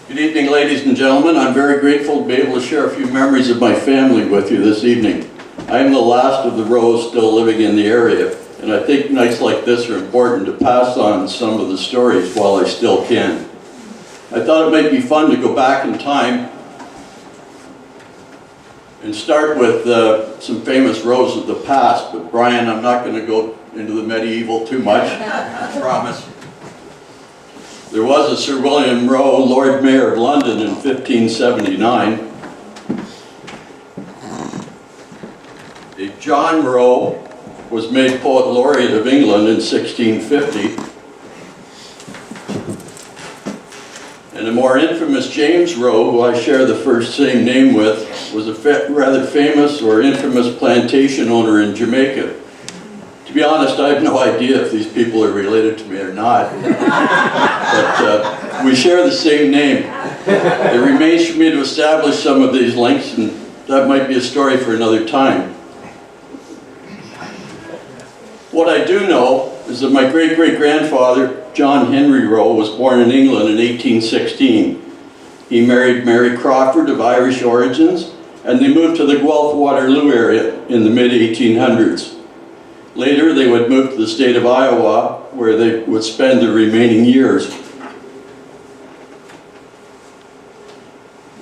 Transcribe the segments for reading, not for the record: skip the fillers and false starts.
Good evening, ladies and gentlemen. I'm very grateful to be able to share a few memories of my family with you this evening. I am the last of the Rowes still living in the area, and I think nights like this are important to pass on some of the stories while I still can. I thought it might be fun to go back in time and start with some famous Rowes of the past, but Brian, I'm not going to go into the medieval too much, I promise. There was a Sir William Rowe, Lord Mayor of London in 1579. A John Rowe was made Poet Laureate of England in 1650. And the more infamous James Rowe, who I share the first same name with, was a rather famous or infamous plantation owner in Jamaica. To be honest, I have no idea if these people are related to me or not, but we share the same name. It remains for me to establish some of these links, and that might be a story for another time. What I do know is that my great-great-grandfather, John Henry Rowe, was born in England in 1816. He married Mary Crawford of Irish origins, and they moved to the Guelph-Waterloo area in the mid-1800s. Later, they would move to the state of Iowa, where they would spend their remaining years.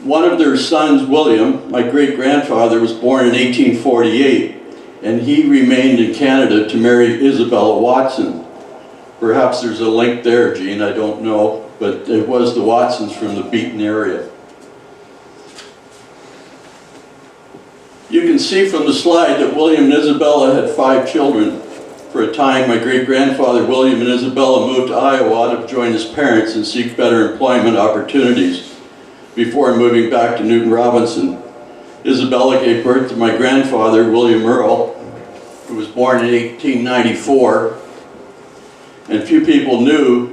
One of their sons, William, my great-grandfather, was born in 1848, and he remained in Canada to marry Isabella Watson. Perhaps there's a link there, Gene, I don't know, but it was the Watsons from the Beaton area. You can see from the slide that William and Isabella had 5 children. For a time, my great-grandfather William and Isabella moved to Iowa to join his parents and seek better employment opportunities before moving back to Newton Robinson. Isabella gave birth to my grandfather, William Earl, who was born in 1894. And few people knew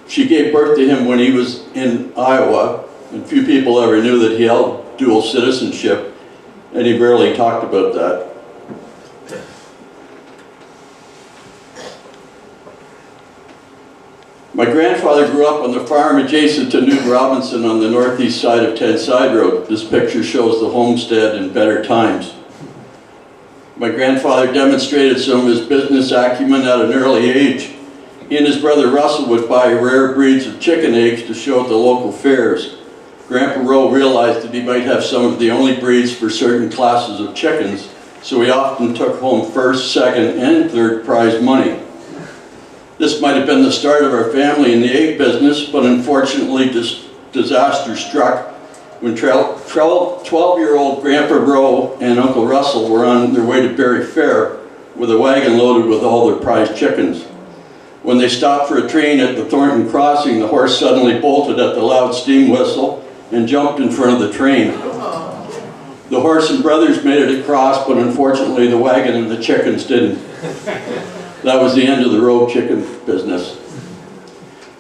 she gave birth to him when he was in Iowa, and few people ever knew that he held dual citizenship. And he rarely talked about that. My grandfather grew up on the farm adjacent to Newton Robinson on the northeast side of Tenside Road. This picture shows the homestead in better times. My grandfather demonstrated some of his business acumen at an early age. He and his brother Russell would buy rare breeds of chicken eggs to show at the local fairs. Grandpa Rowe realized that he might have some of the only breeds for certain classes of chickens, so he often took home first, second, and third prize money. This might have been the start of our family in the egg business, but unfortunately disaster struck when 12-year-old Grandpa Rowe and Uncle Russell were on their way to Barrie Fair with a wagon loaded with all their prize chickens. When they stopped for a train at the Thornton Crossing, the horse suddenly bolted at the loud steam whistle and jumped in front of the train. The horse and brothers made it across, but unfortunately the wagon and the chickens didn't. That was the end of the Rowe chicken business.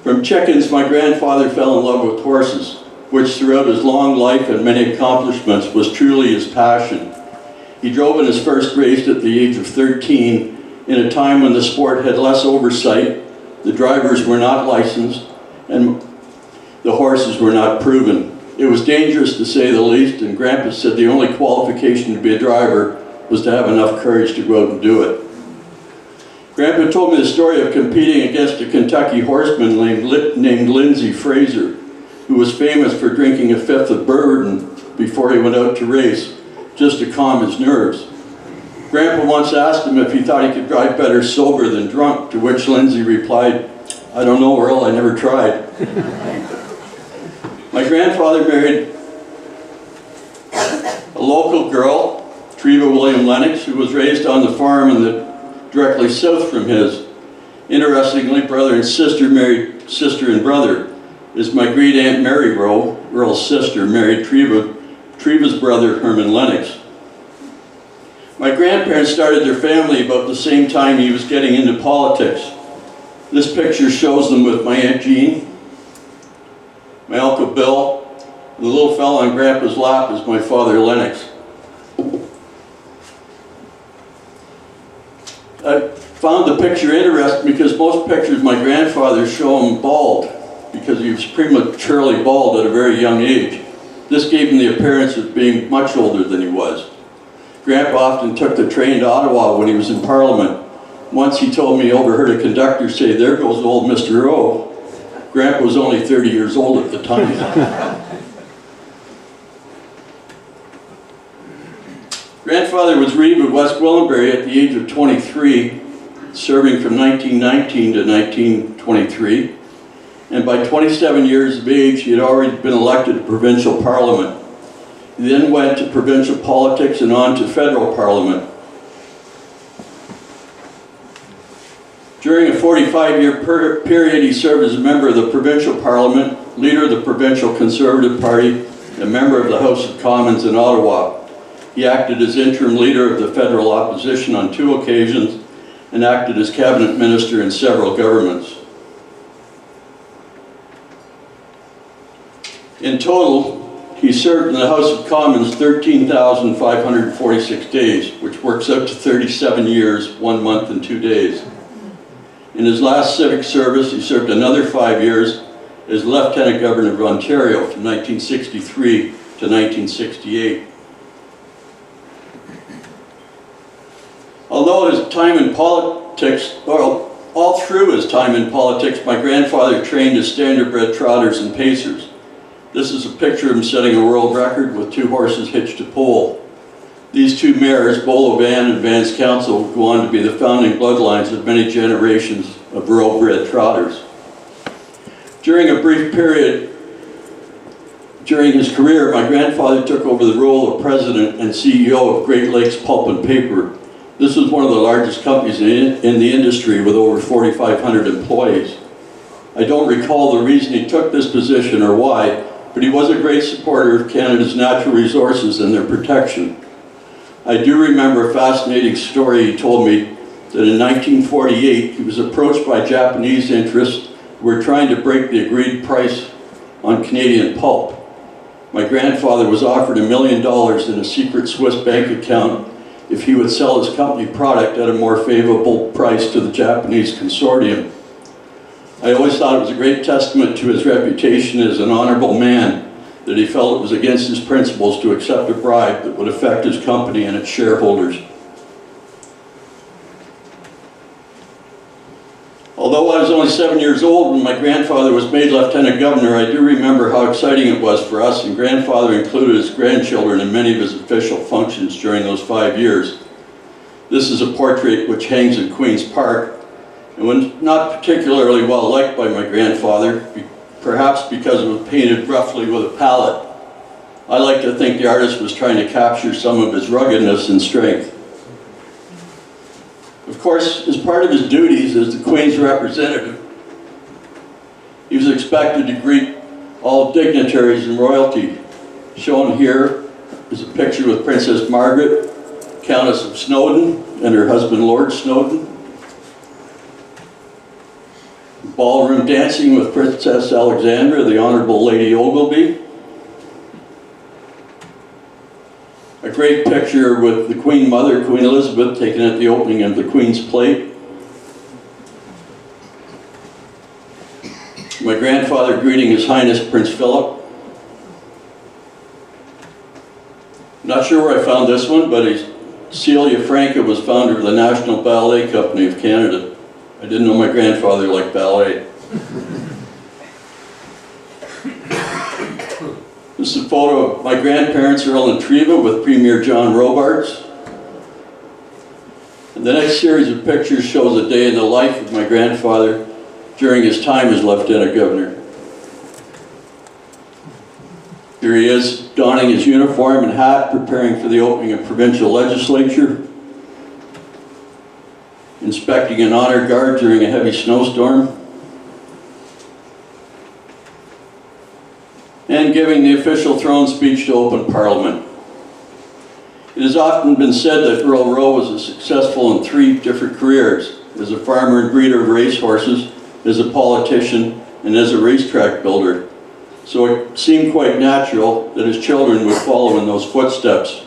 From chickens, my grandfather fell in love with horses, which throughout his long life and many accomplishments was truly his passion. He drove in his first race at the age of 13 in a time when the sport had less oversight, the drivers were not licensed, and the horses were not proven. It was dangerous to say the least, and Grandpa said the only qualification to be a driver was to have enough courage to go out and do it. Grandpa told me the story of competing against a Kentucky horseman named Lindsey Fraser, who was famous for drinking a fifth of bourbon before he went out to race, just to calm his nerves. Grandpa once asked him if he thought he could drive better sober than drunk, to which Lindsey replied, "I don't know, Earl, I never tried." My grandfather married a local girl, Treva William Lennox, who was raised on the farm directly south from his. Interestingly, brother and sister married sister and brother, as my great-aunt Mary Rowe, Earl's sister, married Treva's brother, Herman Lennox. My grandparents started their family about the same time he was getting into politics. This picture shows them with my Aunt Jean, my Uncle Bill, and the little fellow on Grandpa's lap is my father Lennox. I found the picture interesting because most pictures my grandfather show him bald. because he was prematurely bald at a very young age. This gave him the appearance of being much older than he was. Grandpa often took the train to Ottawa when he was in Parliament. Once he told me he overheard a conductor say, "There goes old Mr. Rowe." Grandpa was only 30 years old at the time. Grandfather was reeve of West Gwillimbury at the age of 23, serving from 1919 to 1923. And by 27 years of age, he had already been elected to provincial parliament. He then went to provincial politics and on to federal parliament. During a 45-year period, he served as a member of the provincial parliament, leader of the provincial Conservative Party, and a member of the House of Commons in Ottawa. He acted as interim leader of the federal opposition on 2 occasions and acted as cabinet minister in several governments. In total, he served in the House of Commons 13,546 days, which works out to 37 years, 1 month and 2 days. In his last civic service, he served another 5 years as Lieutenant Governor of Ontario from 1963 to 1968. Although his time in politics, all through his time in politics, my grandfather trained his standardbred trotters and pacers. This is a picture of him setting a world record with 2 horses hitched to pole. These 2 mares, Bolo Van and Van's Council, go on to be the founding bloodlines of many generations of Rowe bred trotters. During a brief period during his career, my grandfather took over the role of president and CEO of Great Lakes Pulp and Paper. This was one of the largest companies in the industry with over 4,500 employees. I don't recall the reason he took this position or why, but he was a great supporter of Canada's natural resources and their protection. I do remember a fascinating story he told me that in 1948 he was approached by Japanese interests who were trying to break the agreed price on Canadian pulp. My grandfather was offered $1 million in a secret Swiss bank account if he would sell his company product at a more favorable price to the Japanese consortium. I always thought it was a great testament to his reputation as an honorable man that he felt it was against his principles to accept a bribe that would affect his company and its shareholders. Although I was only 7 years old when my grandfather was made Lieutenant Governor, I do remember how exciting it was for us, and grandfather included his grandchildren in many of his official functions during those 5 years. This is a portrait which hangs in Queen's Park, and was not particularly well liked by my grandfather, perhaps because it was painted roughly with a palette. I like to think the artist was trying to capture some of his ruggedness and strength. Of course, as part of his duties as the Queen's representative, he was expected to greet all dignitaries and royalty. Shown here is a picture with Princess Margaret, Countess of Snowdon, and her husband Lord Snowdon. Ballroom dancing with Princess Alexandra, the Honourable Lady Ogilvy. A great picture with the Queen Mother, Queen Elizabeth, taken at the opening of the Queen's Plate. My grandfather greeting His Highness Prince Philip. Not sure where I found this one, but Celia Franca was founder of the National Ballet Company of Canada. I didn't know my grandfather liked ballet. This is a photo of my grandparents, Earl and Treva, with Premier John Robarts. And the next series of pictures shows a day in the life of my grandfather during his time as Lieutenant Governor. Here he is, donning his uniform and hat, preparing for the opening of provincial legislature, inspecting an honor guard during a heavy snowstorm, and giving the official throne speech to open Parliament. It has often been said that Earl Rowe was successful in 3 different careers: as a farmer and breeder of racehorses, as a politician, and as a racetrack builder. So it seemed quite natural that his children would follow in those footsteps.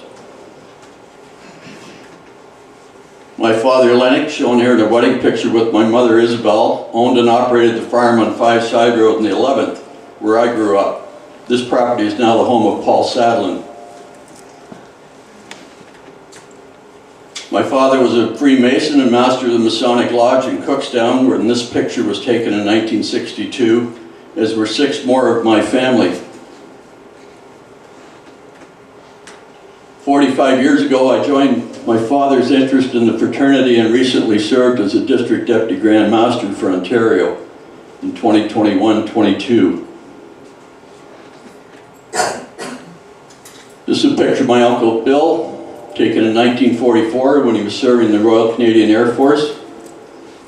My My father Lennox, shown here in a wedding picture with my mother Isabel, owned and operated the farm on 5 Side Road in the 11th, where I grew up. This property is now the home of Paul Sadlin. My father was a Freemason and master of the Masonic Lodge in Cookstown, where this picture was taken in 1962, as were 6 more of my family. 45 years ago, I joined my father's interest in the fraternity and recently served as a District Deputy Grand Master for Ontario in 2021-22. This is a picture of my Uncle Bill, taken in 1944 when he was serving in the Royal Canadian Air Force.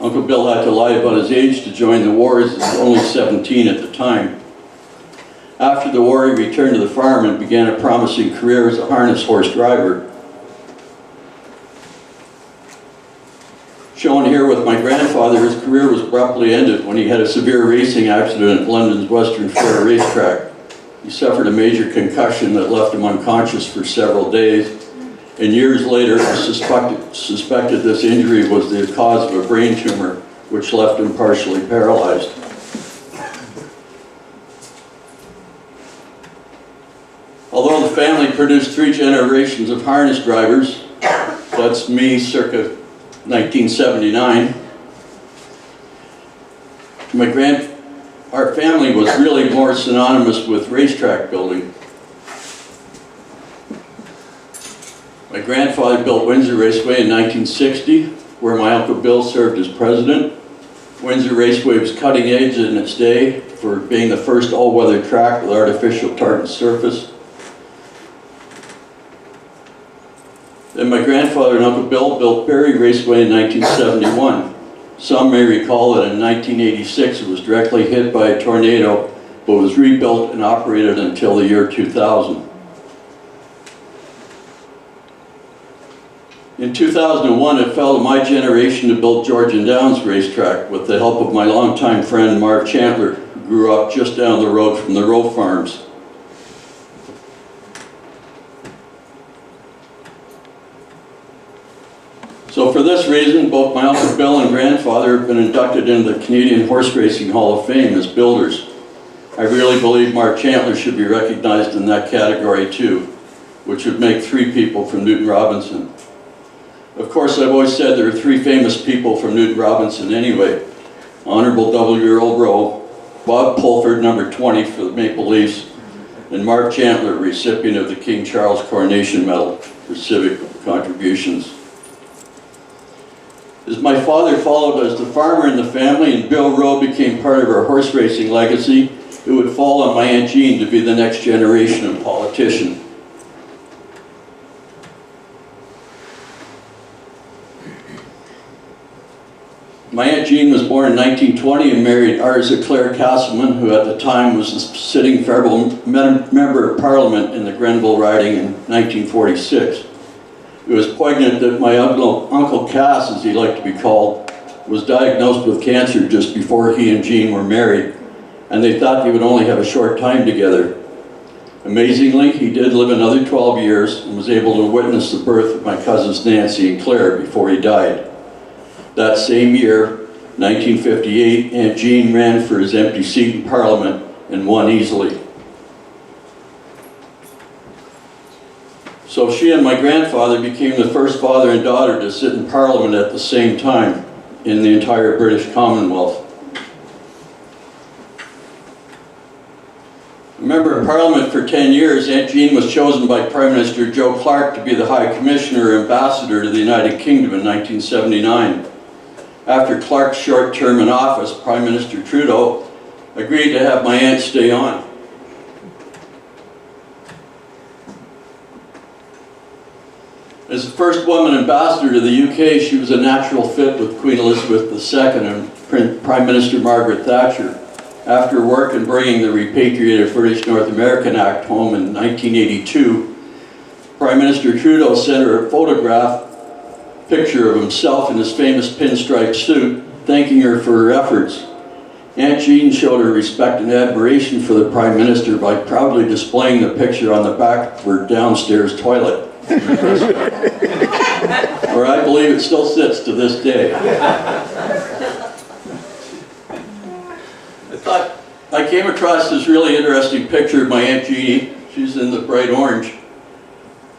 Uncle Bill had to lie about his age to join the war, as he was only 17 at the time. After the war, he returned to the farm and began a promising career as a harness horse driver. Shown here with my grandfather, his career was abruptly ended when he had a severe racing accident at London's Western Fair racetrack. He suffered a major concussion that left him unconscious for several days. And years later, suspected this injury was the cause of a brain tumor, which left him partially paralyzed. Although the family produced 3 generations of harness drivers, that's me circa 1979, our family was really more synonymous with racetrack building. My grandfather built Windsor Raceway in 1960, where my Uncle Bill served as president. Windsor Raceway was cutting edge in its day for being the first all-weather track with artificial tartan surface. Then my grandfather and Uncle Bill built Barrie Raceway in 1971. Some may recall that in 1986 it was directly hit by a tornado, but was rebuilt and operated until the year 2000. In 2001, it fell to my generation to build Georgian Downs Racetrack with the help of my longtime friend Marv Chandler, who grew up just down the road from the Rowe farms. So for this reason, both my Uncle Bill and grandfather have been inducted into the Canadian Horse Racing Hall of Fame as builders. I really believe Marv Chandler should be recognized in that category too, which would make 3 people from Newton Robinson. Of course, I've always said there are 3 famous people from Newton Robinson anyway. Honorable W. Earl Rowe, Bob Pulford, number 20 for the Maple Leafs, and Marv Chandler, recipient of the King Charles Coronation Medal for civic contributions. As my father followed as the farmer in the family and Bill Rowe became part of our horse racing legacy, it would fall on my Aunt Jean to be the next generation of politician. My Aunt Jean was born in 1920 and married Arza Claire Castleman, who at the time was the sitting federal member of Parliament in the Grenville riding in 1946. It was poignant that my Uncle Cass, as he liked to be called, was diagnosed with cancer just before he and Jean were married, and they thought they would only have a short time together. Amazingly, he did live another 12 years and was able to witness the birth of my cousins Nancy and Claire before he died. That same year, 1958, Aunt Jean ran for his empty seat in Parliament and won easily. So she and my grandfather became the first father and daughter to sit in Parliament at the same time in the entire British Commonwealth. A member of Parliament for 10 years, Aunt Jean was chosen by Prime Minister Joe Clark to be the High Commissioner Ambassador to the United Kingdom in 1979. After Clark's short term in office, Prime Minister Trudeau agreed to have my aunt stay on. As the first woman ambassador to the UK, she was a natural fit with Queen Elizabeth II and Prime Minister Margaret Thatcher. After work in bringing the repatriated British North American Act home in 1982, Prime Minister Trudeau sent her a picture of himself in his famous pinstripe suit, thanking her for her efforts. Aunt Jean showed her respect and admiration for the Prime Minister by proudly displaying the picture on the back of her downstairs toilet. where I believe it still sits to this day. I came across this really interesting picture of my Aunt Jeannie. She's in the bright orange.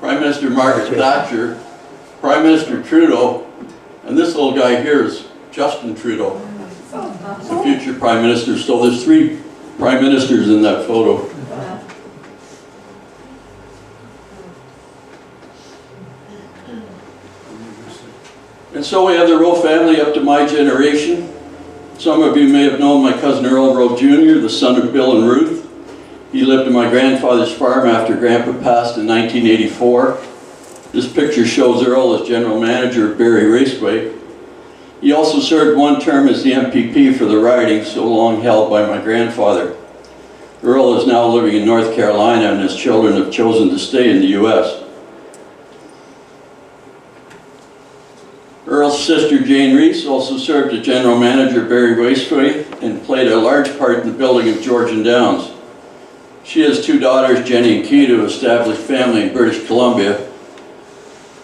Prime Minister Margaret Thatcher, Prime Minister Trudeau, and this little guy here is Justin Trudeau, the future Prime Minister. So there's 3 Prime Ministers in that photo. And so we have the Rowe family up to my generation. Some of you may have known my cousin Earl Rowe Jr., the son of Bill and Ruth. He lived on my grandfather's farm after Grandpa passed in 1984. This picture shows Earl as general manager of Barrie Raceway. He also served 1 term as the MPP for the riding so long held by my grandfather. Earl is now living in North Carolina, and his children have chosen to stay in the U.S. Earl's sister Jane Reese also served as general manager of Barrie Raceway and played a large part in the building of Georgian Downs. She has 2 daughters, Jenny and Keith, who established family in British Columbia,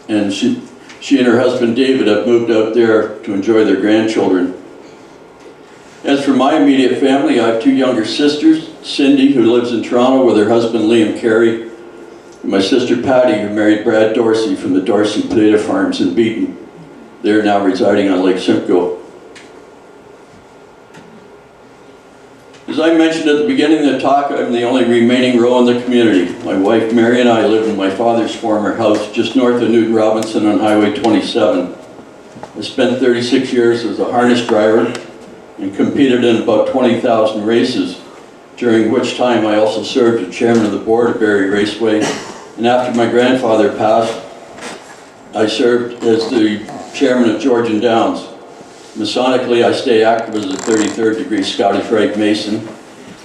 and she and her husband David have moved out there to enjoy their grandchildren. As for my immediate family, I have 2 younger sisters, Cindy, who lives in Toronto with her husband Liam Carey, and my sister Patty, who married Brad Dorsey from the Dorsey Potato Farms in Beaton. They're now residing on Lake Simcoe. As I mentioned at the beginning of the talk, I'm the only remaining Rowe in the community. My wife Mary and I live in my father's former house just north of Newton Robinson on Highway 27. I spent 36 years as a harness driver and competed in about 20,000 races, during which time I also served as chairman of the board of Barrie Raceway. And after my grandfather passed, I served as the chairman of Georgian Downs. Masonically, I stay active as a 33rd degree Scottish Rite Mason,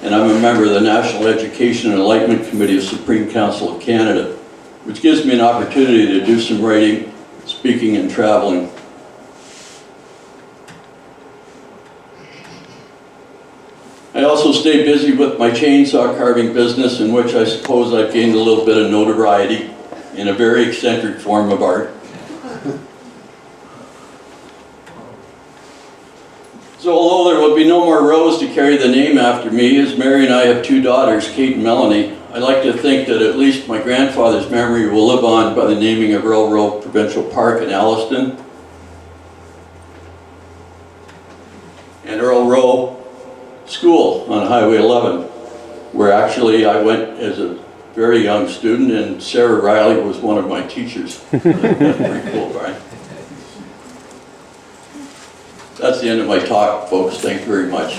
and I'm a member of the National Education and Enlightenment Committee of Supreme Council of Canada, which gives me an opportunity to do some writing, speaking, and traveling. I also stay busy with my chainsaw carving business, in which I suppose I've gained a little bit of notoriety in a very eccentric form of art. So although there will be no more Rowes to carry the name after me, as Mary and I have 2 daughters, Kate and Melanie, I like to think that at least my grandfather's memory will live on by the naming of Earl Rowe Provincial Park in Alliston, and Earl Rowe School on Highway 11, where actually I went as a very young student, and Sarah Riley was one of my teachers. That's pretty cool, right? That's the end of my talk, folks. Thank you very much.